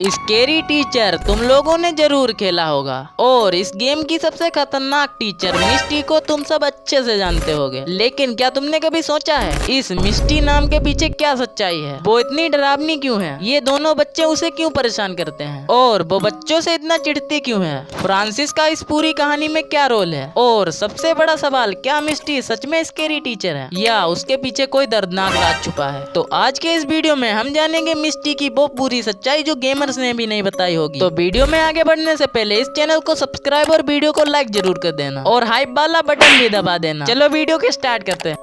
Scary teacher तुम लोगों ने जरूर खेला होगा और इस गेम की सबसे खतरनाक टीचर मिस्टी को तुम सब अच्छे से जानते होगे। लेकिन क्या तुमने कभी सोचा है इस मिस्टी नाम के पीछे क्या सच्चाई है? वो इतनी डरावनी क्यों है? ये दोनों बच्चे उसे क्यों परेशान करते हैं और वो बच्चों से इतना चिढ़ती क्यों है? फ्रांसिस का इस पूरी कहानी में क्या रोल है? और सबसे बड़ा सवाल, क्या मिस्टी सच में स्केरी टीचर है या उसके पीछे कोई दर्दनाक राज छुपा है? तो आज के इस वीडियो में हम जानेंगे मिस्टी की वो पूरी सच्चाई जो गेमर्स ने भी नहीं बताई होगी। तो वीडियो में आगे बढ़ने से पहले इस चैनल को सब्सक्राइब और वीडियो को लाइक जरूर कर देना और हाइप वाला बटन भी दबा देना। चलो वीडियो के स्टार्ट करते हैं।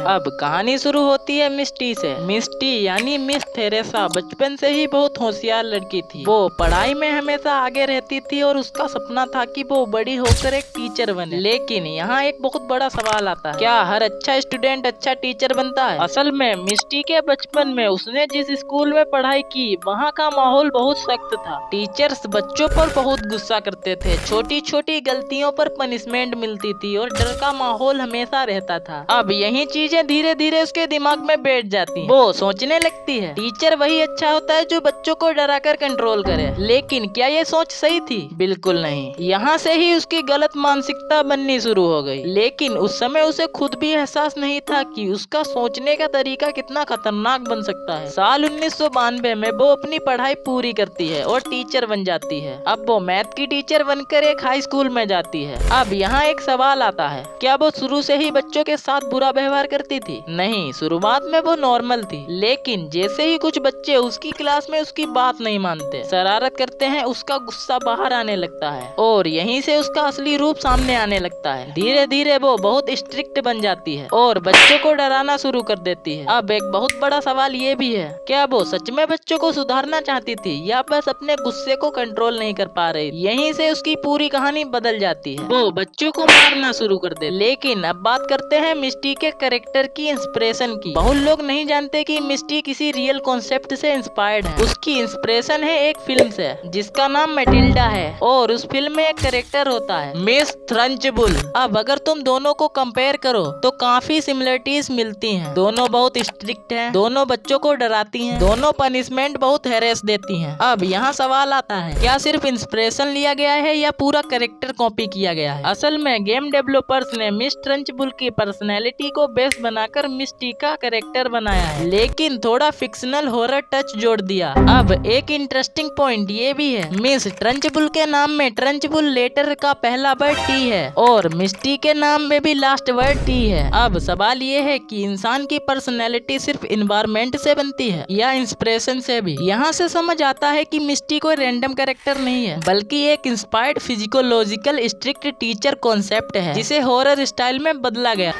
अब कहानी शुरू होती है मिस्टी से। मिस्टी यानी मिस थेरेसा बचपन से ही बहुत होशियार लड़की थी। वो पढ़ाई में हमेशा आगे रहती थी और उसका सपना था कि वो बड़ी होकर एक टीचर बने। लेकिन यहाँ एक बहुत बड़ा सवाल आता है, क्या हर अच्छा स्टूडेंट अच्छा टीचर बनता है? असल में मिस्टी के बचपन में उसने जिस स्कूल में पढ़ाई की वहाँ का माहौल बहुत सख्त था। टीचर्स बच्चों पर बहुत गुस्सा करते थे, छोटी छोटी गलतियों पर पनिशमेंट मिलती थी और डर का माहौल हमेशा रहता था। अब यही चीजें धीरे धीरे उसके दिमाग में बैठ जाती हैं। वो सोचने लगती है टीचर वही अच्छा होता है जो बच्चों को डराकर कंट्रोल करे। लेकिन क्या ये सोच सही थी? बिल्कुल नहीं। यहाँ से ही उसकी गलत मानसिकता बननी शुरू हो गई। लेकिन उस समय उसे खुद भी एहसास नहीं था कि उसका सोचने का तरीका कितना खतरनाक बन सकता है। साल 1992 में वो अपनी पढ़ाई पूरी करती है और टीचर बन जाती है। अब वो मैथ की टीचर बनकर एक हाई स्कूल में जाती है। अब यहाँ एक सवाल आता है, क्या वो शुरू से ही बच्चों के साथ बुरा व्यवहार करती थी? नहीं, शुरुआत में वो नॉर्मल थी। लेकिन जैसे ही कुछ बच्चे उसकी क्लास में उसकी बात नहीं मानते, शरारत करते हैं, उसका गुस्सा बाहर आने लगता है और यहीं से उसका असली रूप सामने आने लगता है। धीरे धीरे वो बहुत स्ट्रिक्ट बन जाती है और बच्चों को डराना शुरू कर देती है। अब एक बहुत बड़ा सवाल ये भी है, क्या वो सच में बच्चों को सुधारना चाहती थी या बस अपने गुस्से को कंट्रोल नहीं कर पा रही? यहीं से उसकी पूरी कहानी बदल जाती है। वो बच्चों को मारना शुरू कर दे। लेकिन अब बात करते हैं मिस्टी के कैरेक्टर की इंस्पिरेशन की। बहुत लोग नहीं जानते कि मिस्टी किसी रियल कॉन्सेप्ट से इंस्पायर्ड है। उसकी इंस्पिरेशन है एक फिल्म से जिसका नाम मैटिल्डा है और उस फिल्म में एक कैरेक्टर होता है मिस ट्रंचबुल। अब अगर तुम दोनों को कंपेयर करो तो काफी सिमिलरिटीज मिलती हैं। दोनों बहुत स्ट्रिक्ट हैं, दोनों बच्चों को डराती हैं, दोनों पनिशमेंट बहुत हैरेस देती हैं। अब यहाँ सवाल आता है, क्या सिर्फ इंस्पिरेशन लिया गया है या पूरा कैरेक्टर कॉपी किया गया है? असल में गेम डेवलपर्स ने मिस ट्रंचबुल की पर्सनैलिटी को बेस बनाकर मिस्टी का कैरेक्टर बनाया है, लेकिन थोड़ा फिक्शनल हॉरर टच जोड़ दिया। अब एक इंटरेस्टिंग पॉइंट ये भी है, मिस ट्रंचबुल के नाम में ट्रंचबुल लेटर का पहला वर्ड टी है और मिस्टी के नाम में भी लास्ट वर्ड टी है। अब सवाल ये है कि इंसान की पर्सनैलिटी सिर्फ इन्वायरमेंट से बनती है या इंस्पिरेशन से भी? यहाँ से समझ आता है कि मिस्टी कोई रैंडम कैरेक्टर नहीं है, बल्कि एक inspired physiological strict teacher concept है जिसे हॉरर स्टाइल में बदला गया।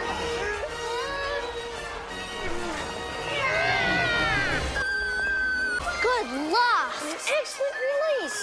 Good luck! An excellent release!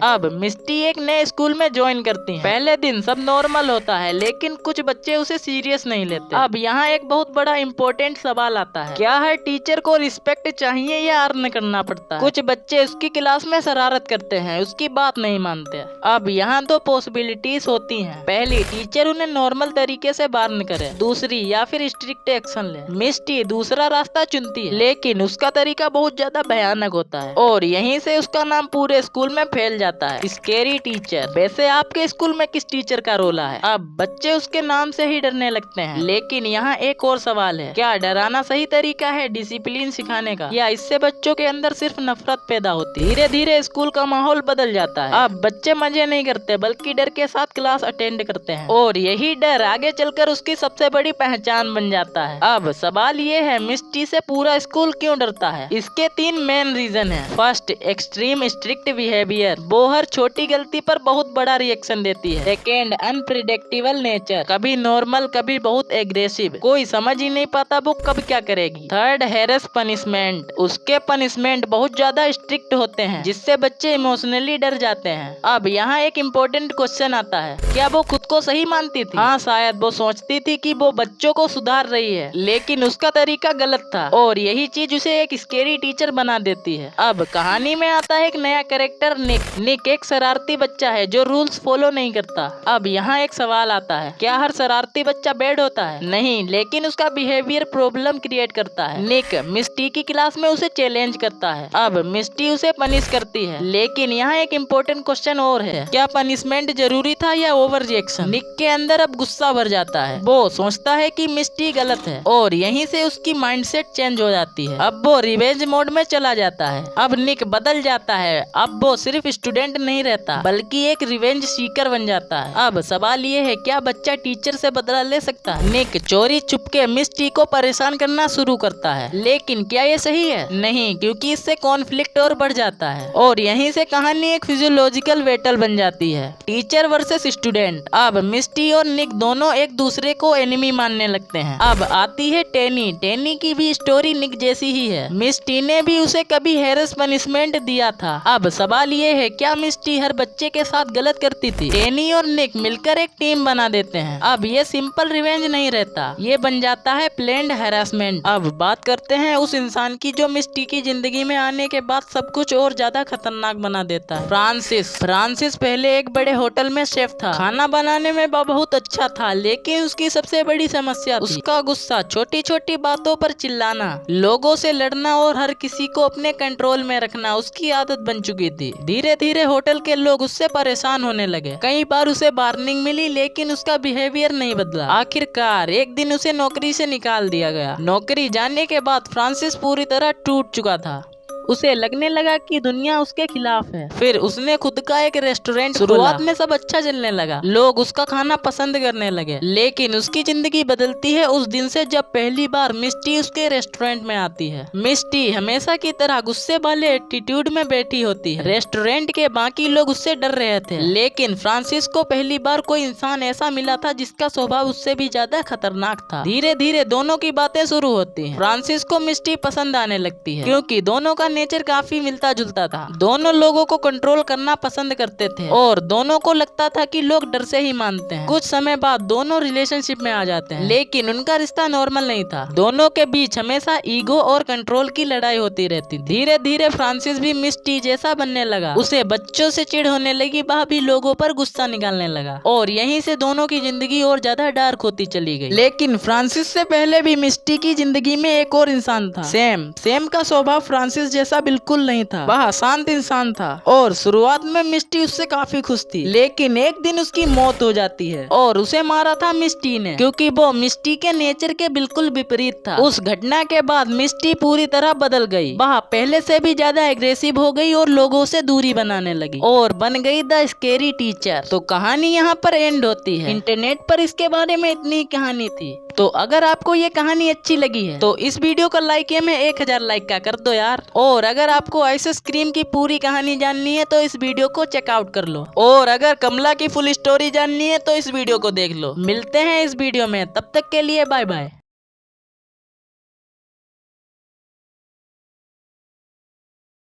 अब मिस्टी एक नए स्कूल में ज्वाइन करती हैं। पहले दिन सब नॉर्मल होता है लेकिन कुछ बच्चे उसे सीरियस नहीं लेते। अब यहाँ एक बहुत बड़ा इम्पोर्टेंट सवाल आता है, क्या हर टीचर को रिस्पेक्ट चाहिए या अर्न करना पड़ता है? कुछ बच्चे उसकी क्लास में शरारत करते हैं, उसकी बात नहीं मानते। अब यहाँ दो पॉसिबिलिटीज होती हैं, पहली टीचर उन्हें नॉर्मल तरीके से वार्न करे, दूसरी या फिर स्ट्रिक्ट एक्शन ले। मिस्टी दूसरा रास्ता चुनती है लेकिन उसका तरीका बहुत ज्यादा भयानक होता है और यहीं से उसका नाम पूरे स्कूल में फैल जाता है, स्केरी टीचर। वैसे आपके स्कूल में किस टीचर का रोल है? अब बच्चे उसके नाम से ही डरने लगते हैं। लेकिन यहाँ एक और सवाल है, क्या डराना सही तरीका है डिसिप्लिन सिखाने का या इससे बच्चों के अंदर सिर्फ नफरत पैदा होती है? धीरे धीरे स्कूल का माहौल बदल जाता है। अब बच्चे मजे नहीं करते बल्कि डर के साथ क्लास अटेंड करते हैं और यही डर आगे चलकर उसकी सबसे बड़ी पहचान बन जाता है। अब सवाल ये है, मिस्टी से पूरा स्कूल क्यों डरता है? इसके 3 मेन रीजन है। First, extreme strict behaviour. वो हर छोटी गलती पर बहुत बड़ा रिएक्शन देती है। Second, unpredictable nature. कभी नॉर्मल कभी बहुत एग्रेसिव, कोई समझ ही नहीं पाता वो कब क्या करेगी। Third, harass punishment. उसके पनिशमेंट बहुत ज्यादा स्ट्रिक्ट होते हैं जिससे बच्चे इमोशनली डर जाते हैं। अब यहाँ एक इम्पोर्टेंट क्वेश्चन आता है, क्या वो खुद को सही मानती थी? हाँ, शायद वो सोचती थी कि वो बच्चों को सुधार रही है लेकिन उसका तरीका गलत था और यही चीज उसे एक स्केरी टीचर बना देती है। अब कहानी में आता है एक नया कैरेक्टर निक। निक एक शरारती बच्चा है जो रूल्स फॉलो नहीं करता। अब यहाँ एक सवाल आता है, क्या हर शरारती बच्चा बैड होता है? नहीं, लेकिन उसका बिहेवियर प्रॉब्लम क्रिएट करता है। निक मिस्टी की क्लास में उसे चैलेंज करता है। अब मिस्टी उसे पनिश करती है, लेकिन यहाँ एक इम्पोर्टेंट क्वेश्चन और है, क्या पनिशमेंट जरूरी था या ओवर रिएक्शन? निक के अंदर अब गुस्सा भर जाता है। वो सोचता है कि मिस्टी गलत है और यहीं से उसकी माइंडसेट चेंज हो जाती है। अब वो रिवेंज मोड में चला जाता है। अब निक बदल जाता है। अब वो सिर्फ स्टूडेंट नहीं रहता बल्कि एक रिवेंज सीकर बन जाता है। अब सवाल ये है, क्या बच्चा टीचर से बदला ले सकता है? निक चोरी चुपके मिस्टी को परेशान करना शुरू करता है, लेकिन क्या ये सही है? नहीं, क्योंकि इससे कॉन्फ्लिक्ट और बढ़ जाता है और यहीं से कहानी एक फिजियोलॉजिकल बैटल बन जाती है, टीचर वर्सेस स्टूडेंट। अब मिस्टी और निक दोनों एक दूसरे को एनिमी मानने लगते हैं। अब आती है टेनी। टेनी की भी स्टोरी निक जैसी ही है। मिस्टी ने भी उसे कभी हैरेस पनिशमेंट दिया था। अब सवाल ये है, क्या मिस्टी हर बच्चे के साथ गलत करती थी? टेनी और निक मिलकर एक टीम बना देते हैं। अब ये सिंपल रिवेंज नहीं रहता, ये बन जाता है प्लेन्ड हैरेसमेंट। अब बात करते हैं उस इंसान की जो मिस्टी की जिंदगी में आने के बाद सब कुछ और ज्यादा खतरनाक बना देता है। फ्रांसिस पहले एक बड़े होटल में शेफ था। खाना बनाने में बहुत अच्छा था, लेकिन उसकी सबसे बड़ी समस्या थी उसका गुस्सा। छोटी छोटी बातों पर चिल्लाना, लोगों से लड़ना और हर किसी को अपने कंट्रोल में रखना उसकी आदत बन चुकी थी। धीरे धीरे होटल के लोग उससे परेशान होने लगे। कई बार उसे वार्निंग मिली, लेकिन उसका बिहेवियर नहीं बदला। आखिरकार एक दिन उसे नौकरी से निकाल दिया गया। नौकरी जाने के बाद फ्रांसिस पूरी तरह टूट चुका था। उसे लगने लगा कि दुनिया उसके खिलाफ है। फिर उसने खुद का एक रेस्टोरेंट। शुरुआत में सब अच्छा चलने लगा, लोग उसका खाना पसंद करने लगे, लेकिन उसकी जिंदगी बदलती है उस दिन से जब पहली बार मिस्टी उसके रेस्टोरेंट में आती है। मिस्टी हमेशा की तरह गुस्से वाले एटीट्यूड में बैठी होती है। रेस्टोरेंट के बाकी लोग उससे डर रहे थे, लेकिन फ्रांसिस को पहली बार कोई इंसान ऐसा मिला था जिसका स्वभाव उससे भी ज्यादा खतरनाक था। धीरे धीरे दोनों की बातें शुरू होती हैं। फ्रांसिस को मिस्टी पसंद आने लगती है, क्योंकि दोनों का नेचर काफी मिलता जुलता था। दोनों लोगों को कंट्रोल करना पसंद करते थे और दोनों को लगता था कि लोग डर से ही मानते हैं। कुछ समय बाद दोनों रिलेशनशिप में आ जाते हैं, लेकिन उनका रिश्ता नॉर्मल नहीं था। दोनों के बीच हमेशा ईगो और कंट्रोल की लड़ाई होती रहती। धीरे धीरे फ्रांसिस भी मिस्टी जैसा बनने लगा। उसे बच्चों से चिढ़ होने लगी, वह भी लोगों पर गुस्सा निकालने लगा और यहीं से दोनों की जिंदगी और ज्यादा डार्क होती चली गई। लेकिन फ्रांसिस से पहले भी मिस्टी की जिंदगी में एक और इंसान था, सैम का स्वभाव फ्रांसिस जैसा बिल्कुल नहीं था। वह शांत इंसान था और शुरुआत में मिस्टी उससे काफी खुश थी, लेकिन एक दिन उसकी मौत हो जाती है और उसे मारा था मिस्टी ने, क्योंकि वो मिस्टी के नेचर के बिल्कुल विपरीत था। उस घटना के बाद मिस्टी पूरी तरह बदल गई। वह पहले से भी ज्यादा एग्रेसिव हो गई और लोगों से दूरी बनाने लगी और बन गई द स्केरी टीचर। तो कहानी यहाँ पर एंड होती है। इंटरनेट पर इसके बारे में इतनी कहानी थी। तो अगर आपको ये कहानी अच्छी लगी है तो इस वीडियो को लाइक में 1000 लाइक का कर दो यार। और अगर आपको आइसक्रीम की पूरी कहानी जाननी है तो इस वीडियो को चेकआउट कर लो। और अगर कमला की फुल स्टोरी जाननी है तो इस वीडियो को देख लो। मिलते हैं इस वीडियो में, तब तक के लिए बाय बाय।